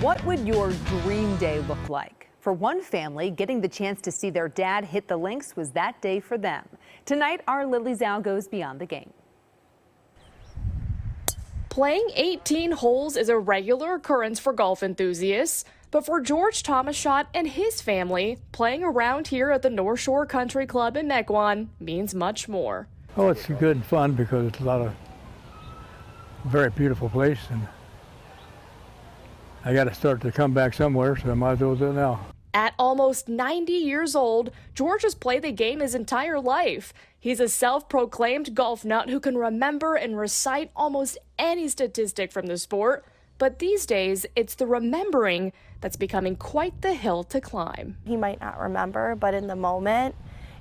What would your dream day look like? For one family, getting the chance to see their dad hit the links was that day for them. Tonight, our Lily Zhao goes beyond the game. Playing 18 holes is a regular occurrence for golf enthusiasts, but for George Tomashot and his family, playing around here at the North Shore Country Club in Mequon means much more. Oh, it's good and fun because it's a very beautiful place, and I got to start to come back somewhere, so I might as well do it now. At almost 90 years old, George has played the game his entire life. He's a self-proclaimed golf nut who can remember and recite almost any statistic from the sport. But these days, it's the remembering that's becoming quite the hill to climb. He might not remember, but in the moment,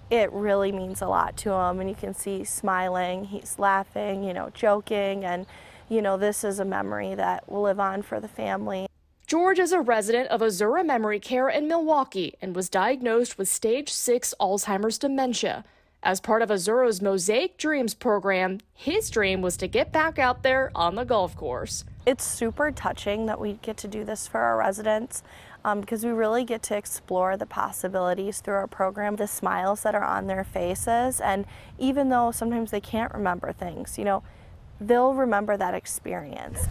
it really means a lot to him. And you can see he's smiling, he's laughing, joking. And, this is a memory that will live on for the family. George is a resident of Azura Memory Care in Milwaukee and was diagnosed with stage 6 Alzheimer's dementia. As part of Azura's MOSAIC Dreams program, his dream was to get back out there on the golf course. It's super touching that we get to do this for our residents because we really get to explore the possibilities through our program, the smiles that are on their faces. And even though sometimes they can't remember things, they'll remember that experience.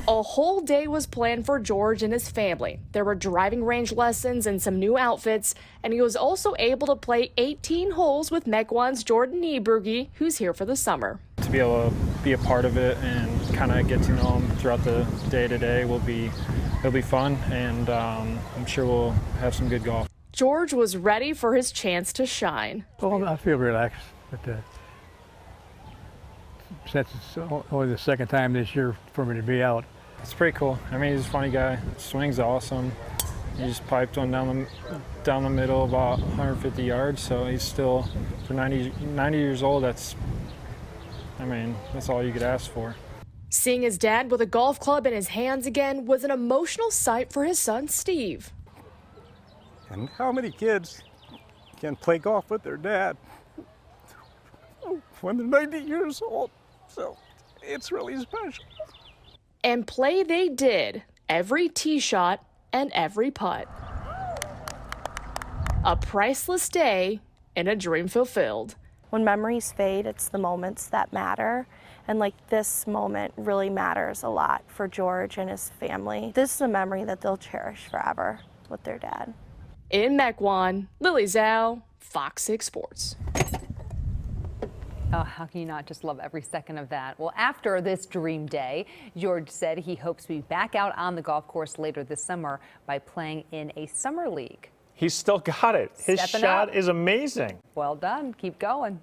A whole day was planned for George and his family. There were driving range lessons and some new outfits, and he was also able to play 18 holes with Mequon's Jordan Nieberge, who's here for the summer. To be able to be a part of it and kind of get to know him throughout the day-to-day it'll be fun, and I'm sure we'll have some good golf. George was ready for his chance to shine. Well, I feel relaxed, but since it's only the second time this year for me to be out. It's pretty cool. I mean, he's a funny guy. Swing's awesome. He just piped one down the middle about 150 yards, so he's still, for 90 years old, that's all you could ask for. Seeing his dad with a golf club in his hands again was an emotional sight for his son, Steve. And how many kids can play golf with their dad when they're 90 years old? So it's really special. And play they did, every tee shot and every putt. A priceless day and a dream fulfilled. When memories fade, it's the moments that matter. And this moment really matters a lot for George and his family. This is a memory that they'll cherish forever with their dad. In Mequon, Lily Zhao, Fox 6 Sports. Oh, how can you not just love every second of that? Well, after this dream day, George said he hopes to be back out on the golf course later this summer by playing in a summer league. He's still got it. His shot is amazing. Well done. Keep going.